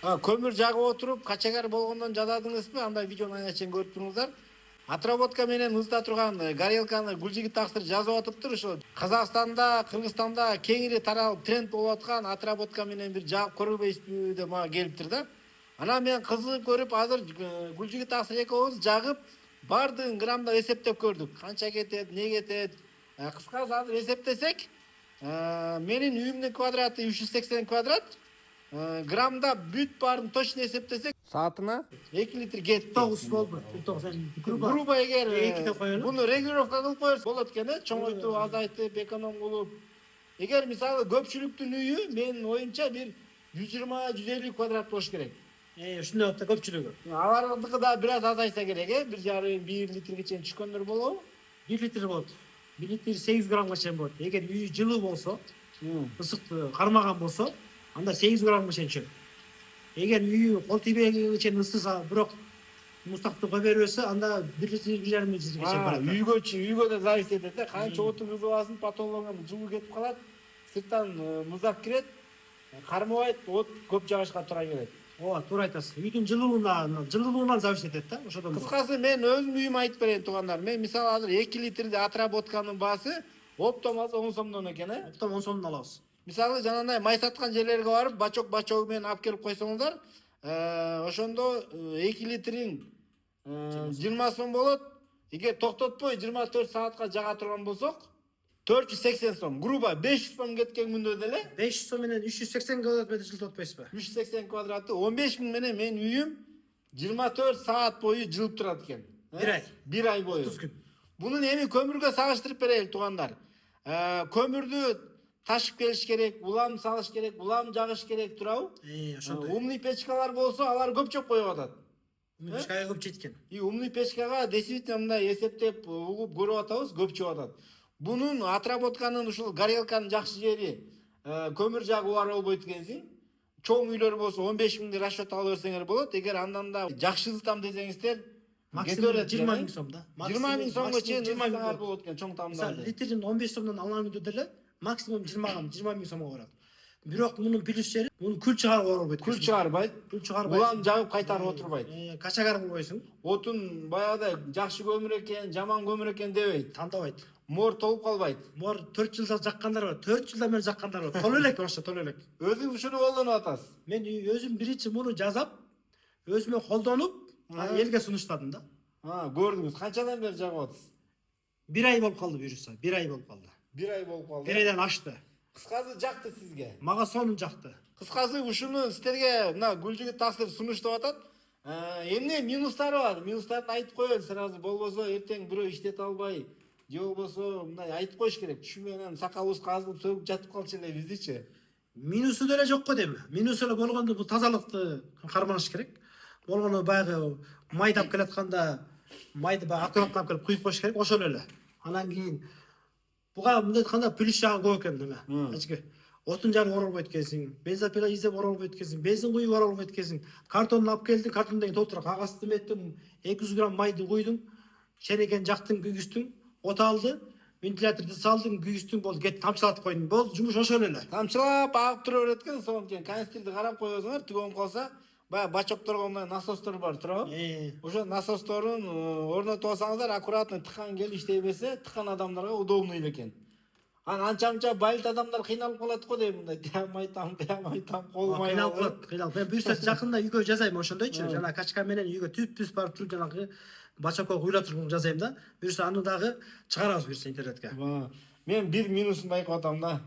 Көмір жағып отырып, качагар болгондон жададыңызбы? Андай видеону айначен көрүп туруңуздар. Отработка менен ызда турган горелканы Гүлжигит Таксыр жазып атыптыр. Ошо Казакстанда, Кыргызстанда кеңири таралып тренд болуп аткан отработка менен бир жагып көрбөйсүзбү деп мага келиптир да. Анан мен кызыгып көрүп, азыр Гүлжигит Таксыр экөөбүз жагып бардыгын граммда эсептеп көрдүк. Канча кетет, не кетет. Кыскасы азыр эсептесек, менин үйүмдүн квадраты 380 квадрат. Граммда бүт барын точно эсептесек, саатына 2 литр кетти. 9 болду. 9 Грубо эгер деп коелу. буну регулировка кылып коерсо болот экен, чоңойтуп, азайтып, эконом кылып. Эгер мисалы көпчүлүктүн үйү менин оюмча бир 120-150 квадрат болуш керек. Ушундай болуп көпчүлүгү. Алардыкы да бир аз азайса керек, 1,5-1 литрге чейин түшкөндөр болобу? 1 литр болот. 1 литр 8 граммга чейин болот. Эгер үй жылуу болсо, ысыкты кармаган болсо, анда 8 граммга чейин түшөт. Эгер үй кол тийбегенге чейин ысыса, бирок мустакты кое бербесе, анда 1 литр 1,5 литрге чейин барат. Үйгө да зависит этет, канча отун кызыбасын, патологон жылуу кетип калат, сырттан муздак кирет, кармабайт, от көп жагышка туура келет. Ооба, туура айтасыз. Үйдүн жылуулугунан зависит этет да, ошодон. Кыскасы мен өзүмдүн үйүмө айтып берейин туугандар. Мен мисалы азыр 2 литрди отработканын баасы оптом алса 10 сомдон экен, Оптом 10 сомдон алабыз. Мисалы жанагындай май саткан жерлерге барып, бачок менен алып келип койсоңуздар, ошондо 2 литрин 20 сом болот. Эгер токтотпой 24 саатка жага турган болсок, 480 сом. Грубо 500 сом кеткен күндө деле 500 сом менен 380 квадрат метр жылытып атпайсызбы? 380 квадраты 15 000 менен менин үйүм 24 саат бою жылып турат экен. Бир ай бою. 30 күн. Бунун эми көмүргө салыштырып берели туугандар. Көмүрдү ташып келиш керек, улам салыш керек, улам жагыш керек, туурабы? Ошондой. Умный печкалар болсо, алар көп чөп коюп атат. Печкага көп жеткен. Умный печкага действительно мындай эсептеп, угуп көрүп атабыз, көп чөп атат. Бунун отработканын ушул горелканын жакшы жери көмүр жагып бар болбойт экенсиң. Чоң үйлөр болсо 15 000 расчет ала берсеңер болот. Эгер андан да жакшы ызытам десеңиздер, максимум 20 000 сом да. 20 000 сомго чейин ызытаңар болот экен, чоң тамдарды. Литрин 15 сомдон алган күндө деле максимум 20 000 сомго барат. Бирок мунун плюс жери, муну күл чыгарып болбойт. Күл чыгарбайт. Улам жагып кайтарып отурбайт. Качагар кылбайсың. Отун баягыдай жакшы көмүр экен, жаман көмүр экен дебейт. Тандабайт. Мор толуп калбайт. Мор 4 жылда жаккандар бар. 4 жылдан бери жаккандар бар. Толо элек башта, толо элек. Өзүң ушуну колдонуп атасыз. Мен өзүм биринчи муну жазап, өзүмө колдонуп, элге сунуштадым да. Көрдүңүз, канчадан бери жагып атасыз? 1 ай болуп калды буюрса, 1 ай болуп калды. 1 ай болуп калды. 1 айдан ашты. Кыскасы жакты сизге. Мага сонун жакты. Кыскасы ушуну сиздерге мына Гүлжигит Таксыр сунуштап атат. Эмне минустары бар? Минустарын айтып коелу сразу, болбосо эртең бирөө иштете албай, же болбосо мындай айтып коюш керек. Түшүнбөгөн сакалыбыз казылып сөгүп жатып калчу эле биздичи. Минусу деле жок го дейм. Минусу эле болгондо бул тазалыкты карманыш керек. Болгону баягы майды алып келатканда майды баягы аккуратно алып келип куюп коюш керек, ошол эле. Анан кийин буга мындай айтканда плюс жагы көп экен неме. Ачки отун жарып оролбойт экенсиң, бензопила издеп оролбойт экенсиң, бензин куюп оролбойт экенсиң. Картонду алып келдиң, картондон толтура кагазды меттиң, 200 грамм майды куйдуң, шенекен жактың, күйгүздүң, от алды, вентиляторду салдың, күйгүздүң, болду, кет тамчылатып койдуң. Болду, жумуш ошол эле. Тамчылап агып тура берет экен, сонун кийин канистрди карап коесуңар, түгөнүп калса, баягы бачокторго мындай насостор бар, туурабы? Ошо насосторун орнотуп алсаңыздар, аккуратно тыккан келип иштей берсе, тыккан адамдарга удобный экен. Анча-мынча байлыт адамдар кыйналып калат го дейм, мындай тыямайтам, колум кыйналып. Мен буюрса жакында үйгө жазайм ошондойчу, жана качка менен үйгө түп-түз барып туруп жанагы бачокко куйлатып жазайм да. Буюрса аны дагы чыгарабыз буюрса интернетке. Мен бир минусун байкап атам да.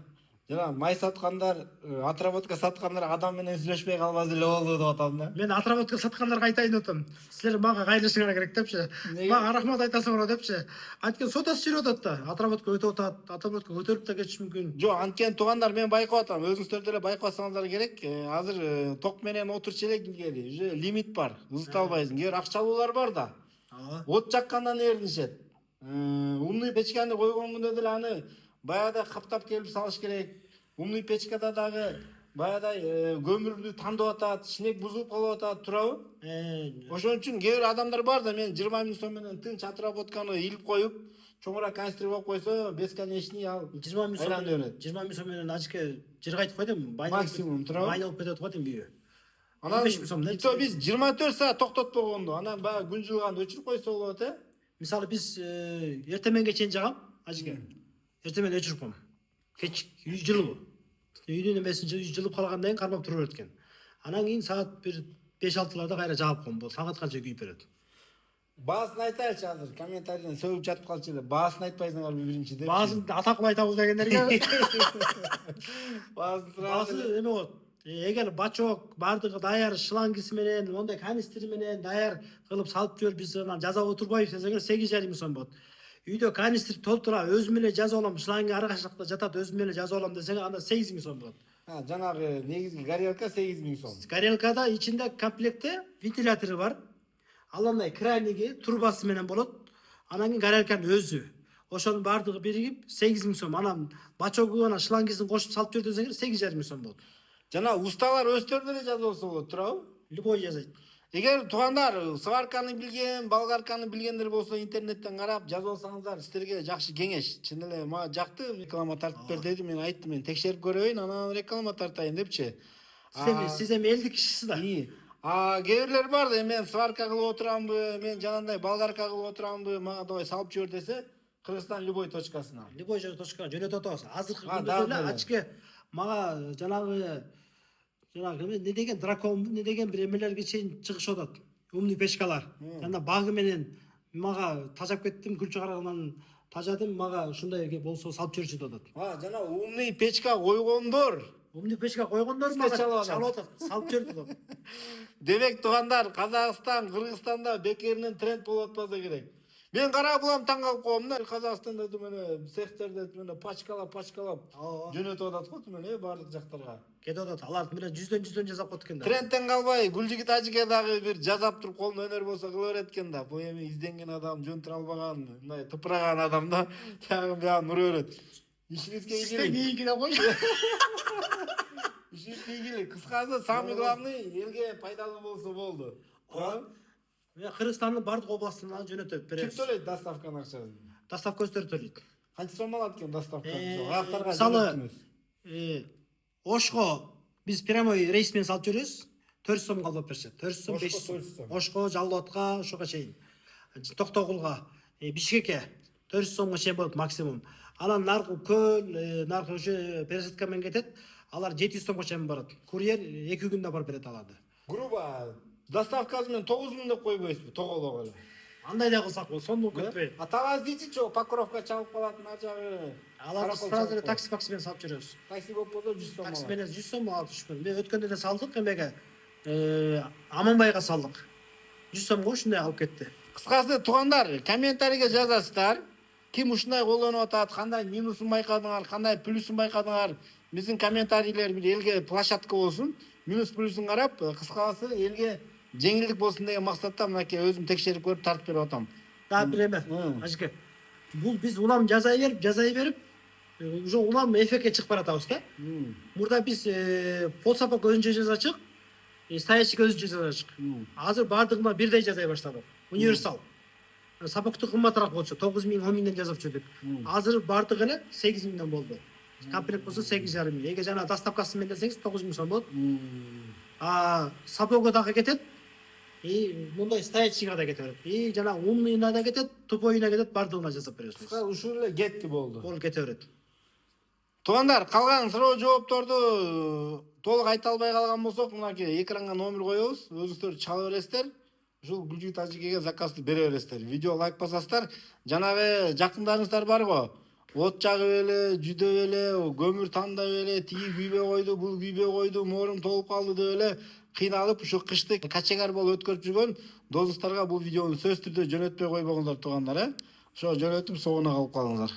Жана май саткандар, отработка саткандар адам менен сүйлөшпөй калбаса эле болду деп атам да. Мен отработка саткандарга айтайын деп атам. Силер мага кайрылышыңар керек депчи. Мага рахмат айтасыңар депчи. Анткени сотасы жүрүп атат да. Отработка өтүп атат, отработка көтөрүп да кетиши мүмкүн. Жок, анткени туугандар мен байкап атам. Өзүңүздөр деле байкап атсаңыздар керек. Азыр ток менен отурчу элек илгери, уже лимит бар. Ызыта албайсың. Кээ бир акчалуулар бар да. От жаккандан эринишет. Умный печканы койгон күндө деле аны баягыдай каптап келип салыш керек. Умный печкада дагы баягыдай көмүрдү тандап атат, шинек бузулуп калып атат, туурабы? Ошон үчүн кээ бир адамдар бар да, мен 20 000 сом менен тынч отработканы илип коюп, чоңураак канистр коюп койсо, бесконечный ал 20 000 сом менен ажыке жыргайтып койдум. Максимум, туурабы? Май алып кетет го дейм үйү. Анан 15 сом да. ито биз 24 саат токтотпогонду. Анан баягы күн жылганда өчүрүп койсо болот, Мисалы биз эртеменге чейин жагам, ажыке. Эртемен өчүрүп коем. Кеч үй жылуу. Үйдүн эмесин жылып калгандан кийин кармап тура берет экен. Анан кийин саат 5-6ларда кайра жагып коем. Бул сагат канча күйүп берет. Баасын айтайынчы азыр. Комментарийден сөгүп жатып калчу эле. Баасын айтпайсыңарбы биринчи деп. Баасын атакын айтабыз дегендерге. Баасын Баасы эме болот. Эгер бачок бардыгы даяр шлангысы менен, ондай канистр менен даяр кылып салып жибер, биз анан жазап отурбайбыз десеңер 8,5 сом болот. Үйдө канистр толтура, өзүм эле жазып алам, шланги ары кашакта жатат, өзүм эле жазып алам десең, анда 8,000 сом болот. Жанагы негизги горелка 8,000 сом. Горелкада ичинде комплектте вентилятору бар. Ал андай краниги, турбасы менен болот. Анан кийин горелканын өзү. Ошонун бардыгы биригип 8,000 сом. Анан бачогу анан шлангысын кошуп салып жибер десеңер 8,5 сом болот. Жана усталар өздөрү эле жазып алса болот, туурабы? Любой жазайт. Эгер туугандар сварканы билген, болгарканы билгендер болсо интернеттен карап жазып алсаңыздар, силерге жакшы кеңеш. Чын эле мага жакты, реклама тартып бер деди, мен айттым, мен текшерип көрөйүн, анан реклама тартайын депчи. Сиз эми элдик кишисиз да. Кээ бирлер бар да, мен сварка кылып отурамбы, мен жанагындай болгарка кылып отурамбы, мага давай салып жибер десе, Кыргызстан любой точкасына. Любой точкага жөнөтүп атабыз. Азыркы күндө да, эле да. ачке мага жанагы не деген дракон, не деген бир эмелерге чейин чыгышып атат. Умный печкалар. Жана багы менен мага тажап кеттим, күл чыгаргандан тажадым, мага ушундай болсо салып жиберчи деп атат. Жана умный печка койгондор. Умный печка койгондор мага чалып атат, салып жибер деп. Демек туугандар, Казакстан, Кыргызстанда бекеринен тренд болуп атпаса керек. Мен карап булам таң калып коем да, Казакстанда түмөнө цехтерде түмөнө пачкалап жөнөтүп атат го түмөнө бардык жактарга. Кетип атат. Алар түмөнө 100дөн жасап коет экен да. Трендтен калбай, Гүлжигит ажыке дагы бир жазап туруп колунда өнөр болсо кыла берет экен да. Бул эми изденген адам, жөн тура албаган, мындай тыпыраган адам да, тагы нур өрөт. Ишиңизге ийгилик. Ийгилик деп койчу. Ишиңизге ийгилик. Кыскасы, самый главный элге пайдалуу болсо болду. Мен Кыргызстандын бардык областына жөнөтөп беребиз. Ким төлөйт доставканын акчасын? Доставка өздөрү төлөйт. Канча сом алат экен доставка? Аяктарга Мисалы, Ошко биз прямой рейс менен салып жүрөбүз. 400 сом калып беришет. 400 сом, 500 сом. Ошко, Жалал Абадка, ошого чейин. Токтогулга, Бишкекке 400 сомго чейин болот максимум. Анан наркы көл, наркы ушу пересадка менен кетет. Алар 700 сомго чейин барат. Курьер 2 күндө барып берет аларды. Грубо доставкасы менен 9000 деп койбойсузбу, тоголок эле. Андай да кылсак болот, сонун кетпей. Таваз дейчи, Покровка чалып калат, начагы. Алар сразу такси менен салып жүрөбүз. Такси болуп болсо 100 сом алат. Такси менен 100 сом алып түшкөн. Мен өткөндө да салдык эмеге. Аманбайга салдык. 100 сомго ушундай алып кетти. Кыскасы туугандар, комментарийге жазасыздар. Ким ушундай колдонуп атат, кандай минусун байкадыңар, кандай плюсун байкадыңар. Биздин комментарийлер бир элге площадка болсун. Минус плюсун карап, кыскасы элге жеңилдик болсун деген максатта мынакей өзүм текшерип көрүп тартып берип атам. Да, бир эме. Ажыке. Бул биз улам жазай берип, уже улам эффектке чыгып баратабыз да. Мурда биз подсапок өзүнчө жазачык, стоячий өзүнчө жазачык. Азыр бардыгына бирдей жазай баштадык. Универсал. Сапокту кымбатыраак болчу, 9000, 10000ден жазып жүрдүк. Азыр бардыгы эле 8000ден болду. Комплект болсо 8,5 миң. Эгер жана доставкасы менен десеңиз 9000 сом болот. Сапога дагы кетет. Мындай стоячийга да кете берет. Жана умныйына да кетет, тупойуна кетет, бардыгына жасап беребиз. Ушул эле кетти болду. Болуп кете берет. Туугандар, калган суроо жоопторду толук айта албай калган болсок, мынакей экранга номер коебуз. Өзүңүздөр чала бересиздер. Ушул Гүлжигит ажыкеге заказды бере бересиздер. Видео лайк басасыздар. Жанагы жакындарыңыздар бар го. От жагып эле, жүдөп эле, көмүр тандап эле, тиги күйбөй койду, бул күйбөй койду, моорум толуп калды деп эле кыйналып ушу кышты качегар болуп өткөрүп жүргөн достарга бул видеону сөзсүз түрдө жөнөтпөй койбоңуздар туугандар, Ошо жөнөтүп соонуна калып калыңыздар.